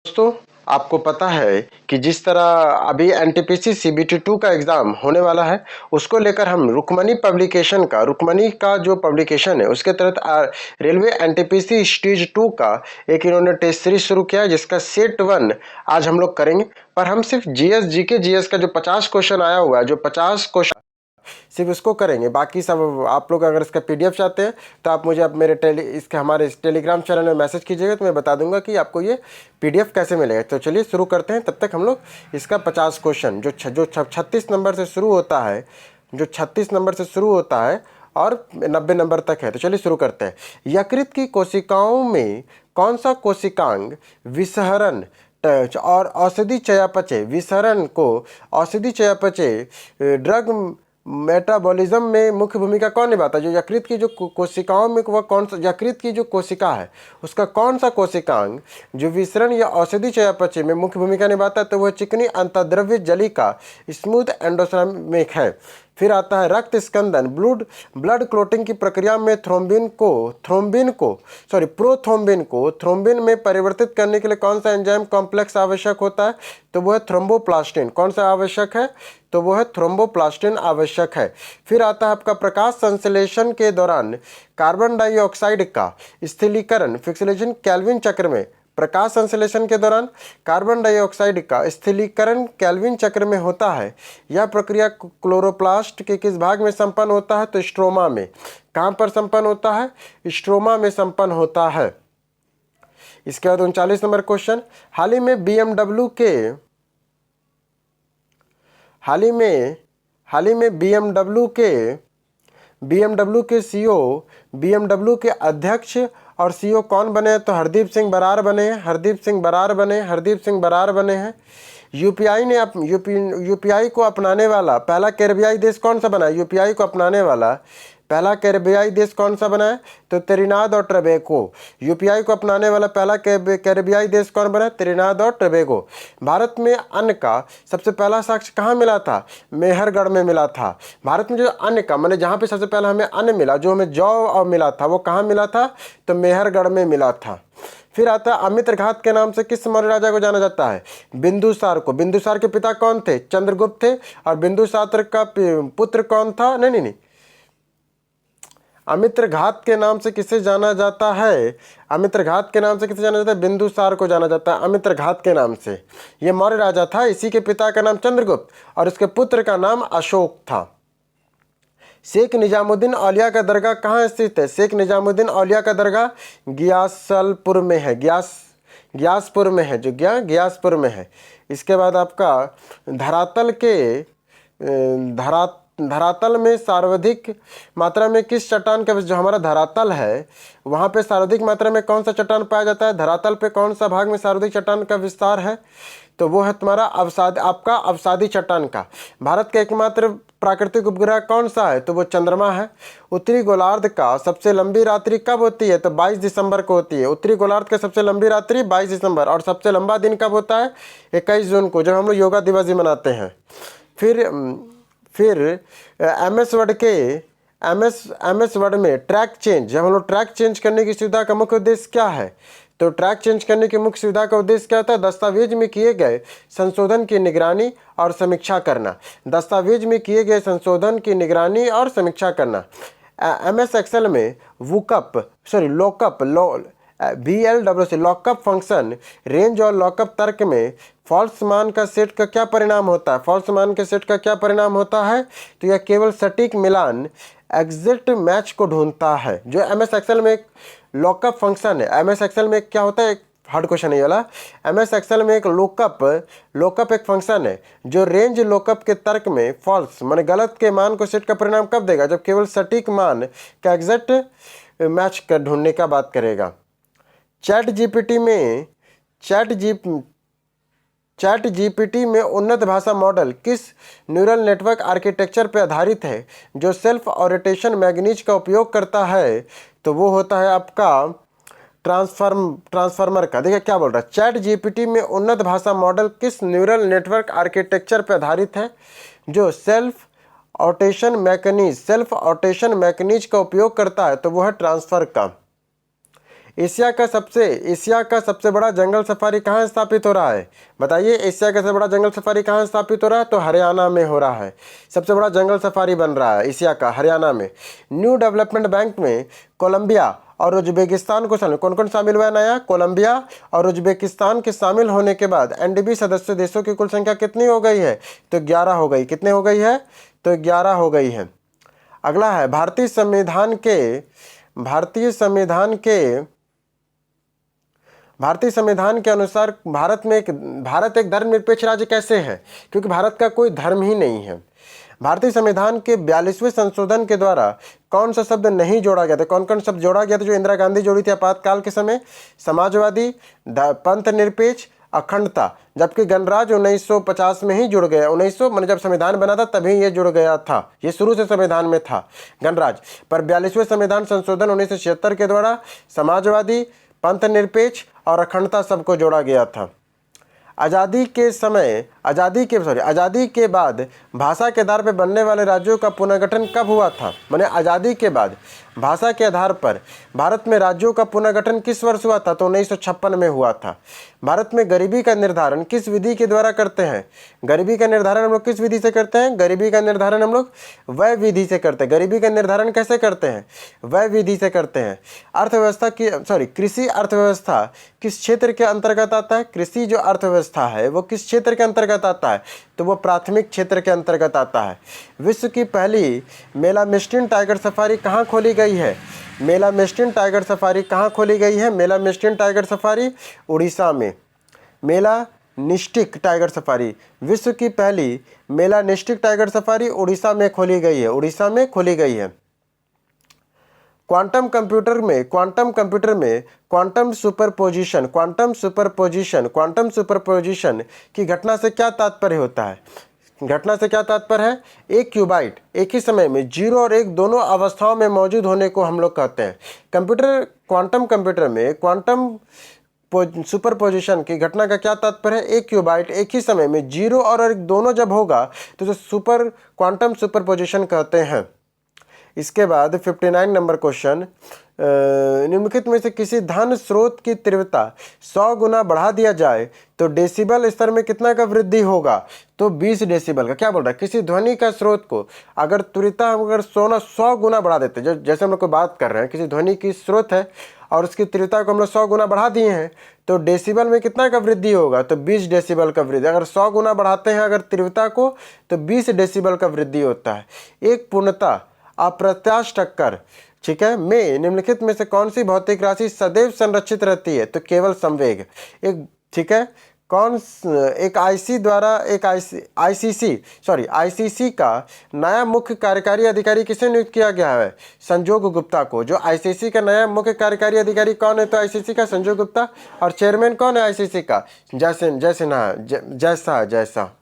दोस्तों, आपको पता है कि जिस तरह अभी एनटीपीसी सीबीटी 2 का एग्ज़ाम होने वाला है, उसको लेकर हम रुक्मणी का जो पब्लिकेशन है उसके तहत रेलवे एनटीपीसी स्टेज 2 का एक इन्होंने टेस्ट सीरीज शुरू किया है, जिसका सेट 1 आज हम लोग करेंगे। पर हम सिर्फ जीएस का जो 50 क्वेश्चन आया हुआ है, जो 50 क्वेश्चन सिर्फ इसको करेंगे। बाकी सब आप लोग अगर इसका पीडीएफ चाहते हैं तो आप मुझे अब हमारे टेलीग्राम चैनल में मैसेज कीजिएगा, तो मैं बता दूंगा कि आपको ये पीडीएफ कैसे मिलेगा। तो चलिए शुरू करते हैं। तब तक हम लोग इसका 50 क्वेश्चन जो 36 नंबर से शुरू होता है, और 90 नंबर तक है। तो चलिए शुरू करते हैं। यकृत की कोशिकाओं में कौन सा कोशिकांग विसहरण और औषधि चयापचय ड्रग मेटाबॉलिज्म में मुख्य भूमिका कौन निभाता है? जो यकृत की जो कोशिकाओं में वह कौन सा यकृत की जो कोशिका है उसका कौन सा कोशिकांग जो विसरण या औषधि चयापचय में मुख्य भूमिका निभाता है? तो वह चिकनी अंतर्द्रव्य जलिका स्मूथ एंडोसर्मिक है। फिर आता है रक्त स्कंदन ब्लड क्लोटिंग की प्रक्रिया में प्रोथ्रोम्बिन में परिवर्तित करने के लिए कौन सा एंजाइम कॉम्प्लेक्स आवश्यक होता है? तो वह है थ्रोम्बोप्लास्टिन। कौन सा आवश्यक है? तो वह है थ्रोम्बोप्लास्टिन आवश्यक है। फिर आता है आपका प्रकाश संश्लेषण के दौरान कार्बन डाइऑक्साइड का स्थिरीकरण फिक्सिलेशन केल्विन चक्र में प्रकाश संश्लेषण के दौरान कार्बन डाइऑक्साइड का स्थिरीकरण केल्विन चक्र में होता है। यह प्रक्रिया क्लोरोप्लास्ट के किस भाग में संपन्न होता है? तो स्ट्रोमा में। कहाँ पर संपन्न होता है? स्ट्रोमा में संपन्न होता है। इसके बाद 39 नंबर क्वेश्चन, हाल ही में बीएमडब्ल्यू के सीईओ बीएमडब्ल्यू के अध्यक्ष और सीईओ कौन बने हैं? तो हरदीप सिंह बरार बने हैं। यूपीआई को अपनाने वाला पहला कैरेबियाई देश कौन सा बना है? यूपीआई को अपनाने वाला पहला कैरेबियाई देश कौन सा बना है? तो त्रिनाद और टोबैगो। यूपीआई को अपनाने वाला पहला कैरेबियाई देश कौन बना है? त्रिनाद और टोबैगो। भारत में अन्न का सबसे पहला साक्ष्य कहाँ मिला था? मेहरगढ़ में मिला था। भारत में जो अन्न का मैंने जहाँ पे सबसे पहला हमें अन्न मिला, जो हमें जौ मिला था, वो कहाँ मिला था? तो मेहरगढ़ में मिला था। फिर आता है अमित्र घात के नाम से किस मौर्य राजा को जाना जाता है? बिंदुसार को। बिंदुसार के पिता कौन थे? चंद्रगुप्त थे। और बिंदुसार का पुत्र कौन था? नहीं, अमित्र घात के नाम से किसे जाना जाता है? बिंदुसार को जाना जाता है अमित्र घात के नाम से। यह मौर्य राजा था। इसी के पिता का नाम चंद्रगुप्त और इसके पुत्र का नाम अशोक था। शेख निजामुद्दीन औलिया का दरगाह कहाँ स्थित है? शेख निजामुद्दीन औलिया का दरगाह ग्यासपुर में है। ग्यासपुर में है। इसके बाद आपका धरातल में सर्वाधिक मात्रा में किस चट्टान का, जो हमारा धरातल है वहाँ पे सर्वाधिक मात्रा में कौन सा चट्टान पाया जाता है? धरातल पे कौन सा भाग में सर्वाधिक चट्टान का विस्तार है? तो वो है तुम्हारा अवसादी चट्टान का। भारत का एकमात्र प्राकृतिक उपग्रह कौन सा है? तो वो चंद्रमा है। उत्तरी गोलार्ध का सबसे लंबी रात्रि कब होती है? तो 22 दिसंबर को होती है। उत्तरी गोलार्ध का सबसे लंबी रात्रि 22 दिसंबर। और सबसे लंबा दिन कब होता है? 21 जून को, जब हम लोग योगा दिवस भी मनाते हैं। फिर एमएस वर्ड में ट्रैक चेंज, जब हम लोग ट्रैक चेंज करने की सुविधा का मुख्य उद्देश्य क्या है? तो ट्रैक चेंज करने की मुख्य सुविधा का उद्देश्य क्या होता है? दस्तावेज में किए गए संशोधन की निगरानी और समीक्षा करना। एमएस एक्सेल में लॉकअप फंक्शन रेंज और लॉकअप तर्क में फॉल्स मान का सेट का क्या परिणाम होता है? तो यह केवल सटीक मिलान एग्जैक्ट मैच को ढूंढता है। जो एमएस एक्सेल में एक लॉकअप फंक्शन है, एमएस एक्सेल में क्या होता है? एक हार्ड क्वेश्चन है ये वाला। एमएस एक्सेल में एक लॉकअप एक फंक्शन है जो रेंज लॉकअप के तर्क में फॉल्स माने गलत के मान को सेट का परिणाम कब देगा? जब केवल सटीक मान का एग्जैक्ट मैच कर ढूंढने का बात करेगा। चैट जीपीटी में उन्नत भाषा मॉडल किस न्यूरल नेटवर्क आर्किटेक्चर पर आधारित है जो सेल्फ ओरिएंटेशन मैकेनिज्म का उपयोग करता है? तो वो होता है आपका ट्रांसफार्मर का। देखिए क्या बोल रहा है, चैट जीपीटी में उन्नत भाषा मॉडल किस न्यूरल नेटवर्क आर्किटेक्चर पर आधारित है जो सेल्फ ऑटेशन मैकेनिज्म का उपयोग करता है? तो वो है ट्रांसफर का। एशिया का सबसे बड़ा जंगल सफारी कहाँ स्थापित हो रहा है? बताइए, एशिया का सबसे बड़ा जंगल सफारी कहाँ स्थापित हो रहा है? तो हरियाणा में हो रहा है। सबसे बड़ा जंगल सफारी बन रहा है एशिया का, हरियाणा में। न्यू डेवलपमेंट बैंक में कोलंबिया और उज्बेकिस्तान को शामिल, कौन कौन शामिल हुआ है नया? कोलंबिया और उज्बेकिस्तान के शामिल होने के बाद एनडीबी सदस्य देशों की कुल संख्या कितनी हो गई है? तो 11 हो गई। कितने हो गई है? तो 11 हो गई है। अगला है भारतीय संविधान के अनुसार भारत एक धर्मनिरपेक्ष राज्य कैसे है? क्योंकि भारत का कोई धर्म ही नहीं है। भारतीय संविधान के 42वें संशोधन के द्वारा कौन सा शब्द नहीं जोड़ा गया था? कौन कौन शब्द जोड़ा गया था जो इंदिरा गांधी जोड़ी थी आपातकाल के समय? समाजवादी, पंथ निरपेक्ष, अखंडता। जबकि गणराज्य 1950 में ही जुड़ गया। 1900 मैंने जब संविधान बना था तभी ये जुड़ गया था, ये शुरू से संविधान में था गणराज्य। पर 42वें संविधान संशोधन 1976 के द्वारा समाजवादी, पंथ निरपेक्ष और अखंडता सबको जोड़ा गया था। आज़ादी के बाद भाषा के आधार पर बनने वाले राज्यों का पुनर्गठन कब हुआ था? माने आज़ादी के बाद भाषा के आधार पर भारत में राज्यों का पुनर्गठन किस वर्ष हुआ था? तो 1956 में हुआ था। भारत में गरीबी का निर्धारण किस विधि के द्वारा करते हैं? गरीबी का निर्धारण हम लोग किस विधि से करते हैं? गरीबी का निर्धारण हम लोग वह विधि से करते हैं। गरीबी का निर्धारण कैसे करते हैं? वह विधि से करते हैं। कृषि अर्थव्यवस्था किस क्षेत्र के अंतर्गत आता है? कृषि जो अर्थव्यवस्था है वो किस क्षेत्र के अंतर्गत आता है? तो वो प्राथमिक क्षेत्र के अंतर्गत आता है। विश्व की पहली मेलामिस्टिन टाइगर सफारी कहाँ खोली गई है? मेलामिस्टिन टाइगर सफारी कहाँ खोली गई है? मेलामिस्टिन टाइगर सफारी उड़ीसा में। मेलानिस्टिक टाइगर सफारी, विश्व की पहली मेलानिस्टिक टाइगर सफारी उड़ीसा में खोली गई है। उड़ीसा में खोली गई है। क्वांटम कंप्यूटर में क्वांटम सुपरपोजिशन की घटना से क्या तात्पर्य होता है? घटना से क्या तात्पर्य है? एक क्यूबाइट एक ही समय में 0 और 1 दोनों अवस्थाओं में मौजूद होने को हम लोग कहते हैं। क्वांटम कंप्यूटर में क्वांटम सुपरपोजिशन की घटना का क्या तात्पर्य है? एक क्यूबाइट एक ही समय में 0 और 1 दोनों जब होगा तो जो क्वांटम सुपरपोजिशन कहते हैं। इसके बाद 59 नंबर क्वेश्चन, निम्नलिखित में से किसी धन स्रोत की तीव्रता 100 गुना बढ़ा दिया जाए तो डेसिबल स्तर में कितना का वृद्धि होगा? तो 20 डेसिबल का। क्या बोल रहा है? किसी ध्वनि का स्रोत को अगर तीव्रता हम अगर 100 गुना बढ़ा देते, जैसे हम लोग कोई बात कर रहे हैं, किसी ध्वनि की स्रोत है और उसकी तीव्रता को हम लोग 100 गुना बढ़ा दिए हैं तो डेसिबल में कितना का वृद्धि होगा? तो 20 डेसिबल का वृद्धि। अगर 100 गुना बढ़ाते हैं अगर तीव्रता को तो 20 डेसिबल का वृद्धि होता है। एक पूर्णतः अप्रत्याश टक्कर, ठीक है, में निम्नलिखित में से कौन सी भौतिक राशि सदैव संरक्षित रहती है? तो केवल संवेग। एक, ठीक है, आईसीसी का नया मुख्य कार्यकारी अधिकारी किसे नियुक्त किया गया है? संजोग गुप्ता को। जो आईसीसी का नया मुख्य कार्यकारी अधिकारी कौन है? तो आईसीसी का संजोग गुप्ता। और चेयरमैन कौन है आईसीसी का? जैसा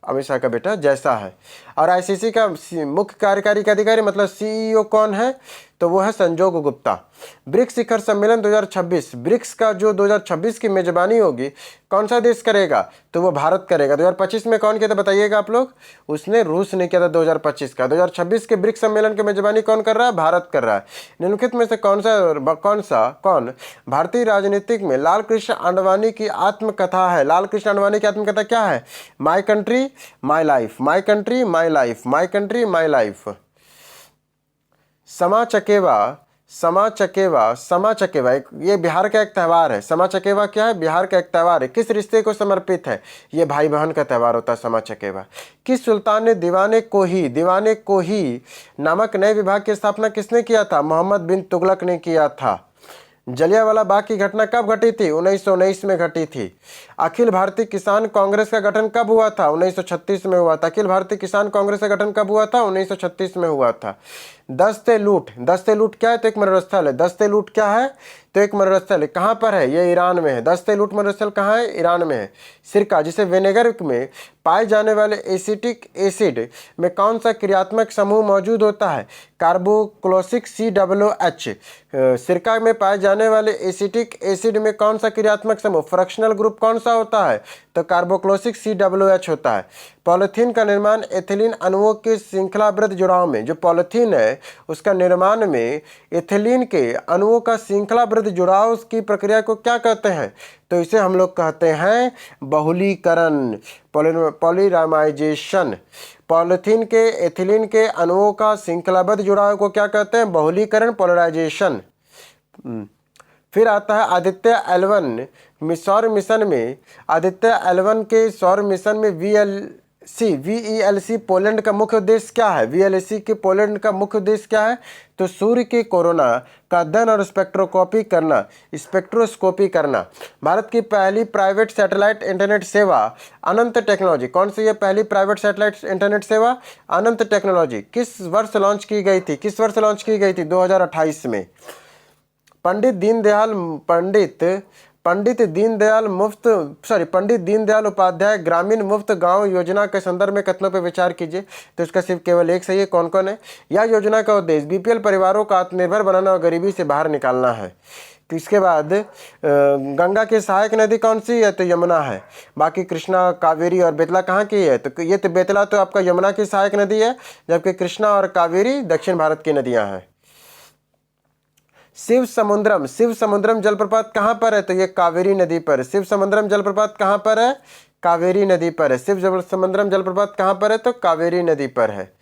अमित शाह का बेटा जैसा है। और आईसीसी का मुख्य कार्यकारी अधिकारी मतलब सीईओ कौन है? तो वो है संजोग गुप्ता। ब्रिक्स शिखर सम्मेलन 2026, ब्रिक्स का जो 2026 की मेजबानी होगी कौन सा देश करेगा? तो वो भारत करेगा। 2025 में कौन किया था बताइएगा आप लोग? उसने रूस ने किया था 2025 का। 2026 के ब्रिक्स सम्मेलन की मेजबानी कौन कर रहा है? भारत कर रहा है। निम्नलिखित में से कौन भारतीय राजनीतिक में लाल कृष्ण आडवाणी की आत्मकथा है? लाल कृष्ण आडवाणी की आत्मकथा क्या है? My country my life, my country my life, my country my life. समा चकेवा ये बिहार का एक त्यौहार है। समा चकेवा क्या है? बिहार का एक त्यौहार है। किस रिश्ते को समर्पित है? ये भाई बहन का त्यौहार होता है समा चकेवा। किस सुल्तान ने दीवाने को ही नामक नए विभाग की स्थापना किसने किया था? मोहम्मद बिन तुगलक ने किया था। जलियांवाला बाग की घटना कब घटी थी? 1919 में घटी थी। अखिल भारतीय किसान कांग्रेस का गठन कब हुआ था? 1936 में हुआ था। अखिल भारतीय किसान कांग्रेस का गठन कब हुआ था? 1936 में हुआ था। दस्ते लूट क्या है? तो एक मनोरस्थल है। दस्ते लूट क्या है? तो एक मनोरस्थल है। कहाँ पर है? ये ईरान में है। दस्ते लूट मनोरस्थल कहाँ है? ईरान में है। सिरका जिसे विनेगर में पाए जाने वाले एसिटिक एसिड में कौन सा क्रियात्मक समूह मौजूद होता है? कार्बोक्लोसिक COOH। सिरका में पाए जाने वाले एसिटिक एसिड में कौन सा क्रियात्मक समूह, फ्रैक्शनल ग्रुप कौन सा होता है? तो कार्बोक्लोसिक COOH होता है। पॉलीथीन का निर्माण एथिलीन अणुओं के श्रृंखलाबद्ध जुड़ाव में, जो पॉलीथीन है उसका निर्माण में एथिलीन के अणुओं का श्रृंखलाबद्ध शृंखलाबद्ध जुड़ाव की प्रक्रिया को क्या कहते हैं? तो इसे हम लोग कहते हैं बहुलीकरण, पॉलीरामाइजेशन। पॉलीथीन के एथिलीन के अणुओं का श्रृंखलाबद्ध जुड़ाव को क्या कहते हैं? बहुलीकरण, पोलराइजेशन। फिर आता है आदित्य L1 सौर मिशन में, आदित्य L1 के सौर मिशन में VELC पोलैंड का मुख्य उद्देश्य क्या है? VLC के पोलैंड का मुख्य उद्देश्य क्या है? तो सूर्य के कोरोना का अध्ययन और स्पेक्ट्रोस्कोपी करना। भारत की पहली प्राइवेट सैटेलाइट इंटरनेट सेवा अनंत टेक्नोलॉजी, कौन सी है पहली प्राइवेट सैटेलाइट इंटरनेट सेवा? अनंत टेक्नोलॉजी। किस वर्ष लॉन्च की गई थी? 2028 में। पंडित दीनदयाल उपाध्याय ग्रामीण मुफ्त गांव योजना के संदर्भ में कथनों पर विचार कीजिए। तो इसका सिर्फ केवल एक सही है। कौन कौन है? यह योजना का उद्देश्य BPL परिवारों को आत्मनिर्भर बनाना और गरीबी से बाहर निकालना है। तो इसके बाद गंगा की सहायक नदी कौन सी है? तो यमुना है। बाकी कृष्णा, कावेरी और बेतला कहाँ की है? तो ये तो बेतला तो आपका यमुना की सहायक नदी है, जबकि कृष्णा और कावेरी दक्षिण भारत की नदियाँ हैं। शिव समुद्रम जलप्रपात कहाँ पर है? तो ये कावेरी नदी पर। शिव समुद्रम जलप्रपात कहाँ पर है? कावेरी नदी पर है। शिव समुद्रम जलप्रपात कहाँ पर है? तो कावेरी नदी पर है।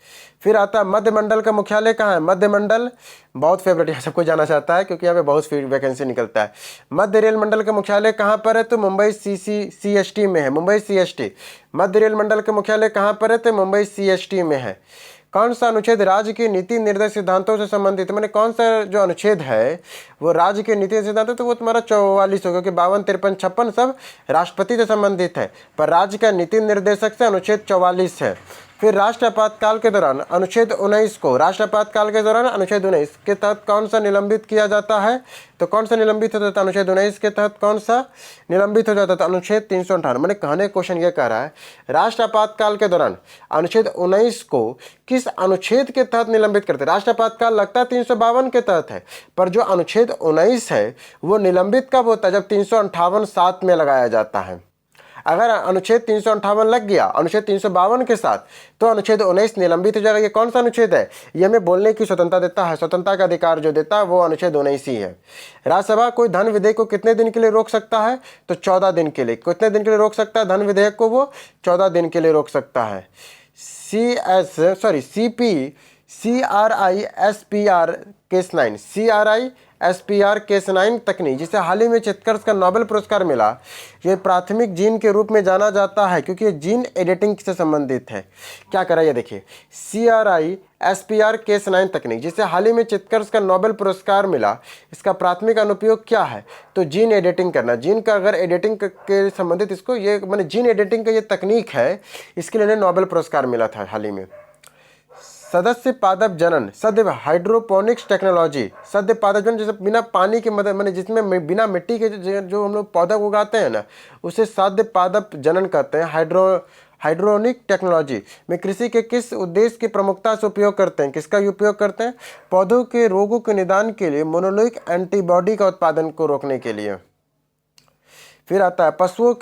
फिर आता है मध्यमंडल का मुख्यालय कहाँ है? मध्यमंडल बहुत फेवरेट है, सबको जाना चाहता है क्योंकि यहाँ पे बहुत वैकेंसी निकलता है। मध्य रेल मंडल का मुख्यालय कहाँ पर है? तो मुंबई CST में है। मुंबई CST। मध्य रेल मंडल का मुख्यालय कहाँ पर है? तो मुंबई CST में है। कौन सा अनुच्छेद राज्य के नीति निर्देश सिद्धांतों से संबंधित? मैंने कौन सा जो अनुच्छेद है वो राज्य के नीति सिद्धांत है? तो वो तुम्हारा 44 होगा, क्योंकि 52, 53, 56 सब राष्ट्रपति से संबंधित है, पर राज्य का नीति निर्देशक से अनुच्छेद 44 है। फिर राष्ट्र आपातकाल के दौरान अनुच्छेद 19 को, राष्ट्र आपातकाल के दौरान अनुच्छेद 19 के तहत कौन सा निलंबित किया जाता है? तो कौन सा निलंबित हो जाता है? अनुच्छेद 19 के तहत कौन सा निलंबित हो जाता था? अनुच्छेद 358। मैंने कहने क्वेश्चन ये कह रहा है राष्ट्र आपातकाल के दौरान अनुच्छेद 19 को किस अनुच्छेद के तहत निलंबित करते? राष्ट्र आपातकाल लगता है 352 के तहत है, पर जो अनुच्छेद 19 है वो निलंबित कब होता है? जब 358 साथ में लगाया जाता है। अगर अनुच्छेद 358 लग गया अनुच्छेद 352 के साथ, तो अनुच्छेद 19 निलंबित हो जाएगा। ये कौन सा अनुच्छेद है? ये हमें बोलने की स्वतंत्रता देता है, स्वतंत्रता का अधिकार जो देता है वो अनुच्छेद 19 ही है। राज्यसभा कोई धन विधेयक को कितने दिन के लिए रोक सकता है? तो 14 दिन के लिए। कितने दिन के लिए रोक सकता है धन विधेयक को? वो 14 दिन के लिए रोक सकता है। CRISPR केस 9 तकनीक, जिसे हाल ही में चित्कर्ष का नोबेल पुरस्कार मिला, ये प्राथमिक जीन के रूप में जाना जाता है क्योंकि ये जीन एडिटिंग से संबंधित है। क्या करा ये देखिए, CRISPR केस 9 तकनीक, जिसे हाल ही में चित्कर्ष का नोबेल पुरस्कार मिला, इसका प्राथमिक अनुप्रयोग क्या है? तो जीन एडिटिंग करना। जीन का अगर एडिटिंग के संबंधित इसको, ये मैंने जीन एडिटिंग का ये तकनीक है, इसके लिए नोबेल पुरस्कार मिला था हाल ही में। सदस्य पादप जनन, सद्य हाइड्रोपोनिक्स टेक्नोलॉजी, सद्य पादप जनन, जैसे बिना पानी की मदद, मैंने जिसमें बिना मिट्टी के जो हम लोग पौधा उगाते हैं ना, उसे सद्य पादप जनन कहते हैं। हाइड्रोनिक टेक्नोलॉजी में कृषि के किस उद्देश्य की प्रमुखता से उपयोग करते हैं? किसका उपयोग करते हैं? पौधों के रोगों के निदान के लिए, मोनोक्लोनल एंटीबॉडी का उत्पादन को रोकने के लिए। फिर आता है पशुओं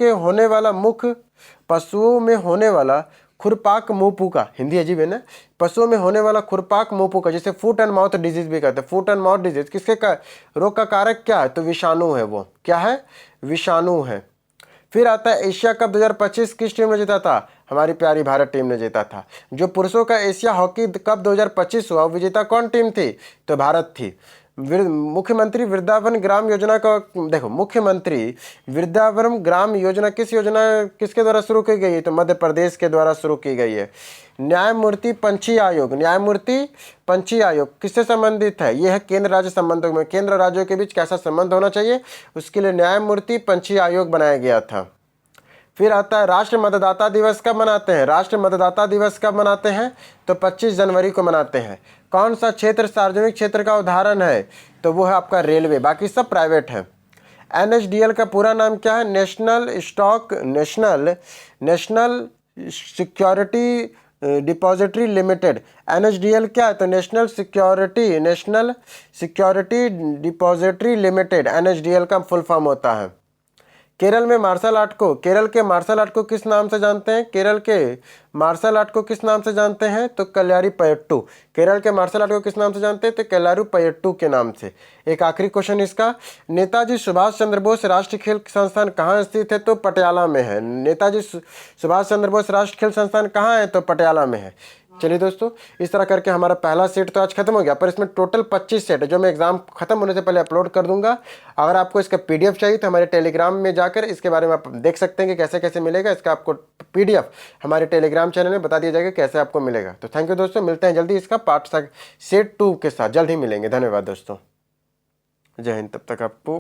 में होने वाला खुरपाक मुंहपुका, हिंदी अजीब है ना। पशुओं में होने वाला खुरपाक मुंहपुका, जिसे फुट एंड माउथ डिजीज भी कहते हैं। फुट एंड माउथ डिजीज किसके का रोग का कारक क्या है? तो विषाणु है। वो क्या है? विषाणु है। फिर आता है एशिया कप 2025 किस टीम ने जीता था? हमारी प्यारी भारत टीम ने जीता था। जो पुरुषों का एशिया हॉकी कप 2025 हुआ, विजेता कौन टीम थी? तो भारत थी। मुख्यमंत्री वृद्धावन ग्राम योजना का देखो, मुख्यमंत्री वृद्धावन ग्राम योजना किसके द्वारा शुरू की गई है? तो मध्य प्रदेश के द्वारा शुरू की गई है। न्यायमूर्ति पंछी आयोग किससे संबंधित है? यह है केंद्र राज्य संबंधों में, केंद्र राज्यों के बीच कैसा संबंध होना चाहिए, उसके लिए न्यायमूर्ति पंछी आयोग बनाया गया था। फिर आता है राष्ट्र मतदाता दिवस कब मनाते हैं? राष्ट्र मतदाता दिवस कब मनाते हैं? तो 25 जनवरी को मनाते हैं। कौन सा क्षेत्र सार्वजनिक क्षेत्र का उदाहरण है? तो वो है आपका रेलवे, बाकी सब प्राइवेट है। NSDL का पूरा नाम क्या है? National security depository limited. NSDL क्या है? तो national security depository limited, NSDL का फुल फॉर्म होता है। केरल में मार्शल आर्ट को, केरल के मार्शल आर्ट को किस नाम से जानते हैं? केरल के मार्शल आर्ट को किस नाम से जानते हैं? तो कल्यारीपयट्टू। केरल के मार्शल आर्ट को किस नाम से जानते हैं? तो कल्यारीपयट्टू के नाम से। एक आखिरी क्वेश्चन इसका, नेताजी सुभाष चंद्र बोस राष्ट्रीय खेल संस्थान कहाँ स्थित है? तो पटियाला में है। नेताजी सुभाष चंद्र बोस राष्ट्रीय खेल संस्थान कहाँ है? तो पटियाला में है। चलिए दोस्तों, इस तरह करके हमारा पहला सेट तो आज खत्म हो गया, पर इसमें टोटल 25 सेट है जो मैं एग्जाम खत्म होने से पहले अपलोड कर दूंगा। अगर आपको इसका पीडीएफ चाहिए तो हमारे टेलीग्राम में जाकर इसके बारे में आप देख सकते हैं कि कैसे कैसे मिलेगा। इसका आपको पीडीएफ हमारे टेलीग्राम चैनल में बता दिया जाएगा कैसे आपको मिलेगा। तो थैंक यू दोस्तों, मिलते हैं जल्दी इसका पार्ट सेट 2 के साथ, जल्द ही मिलेंगे। धन्यवाद दोस्तों, जय हिंद। तब तक आपको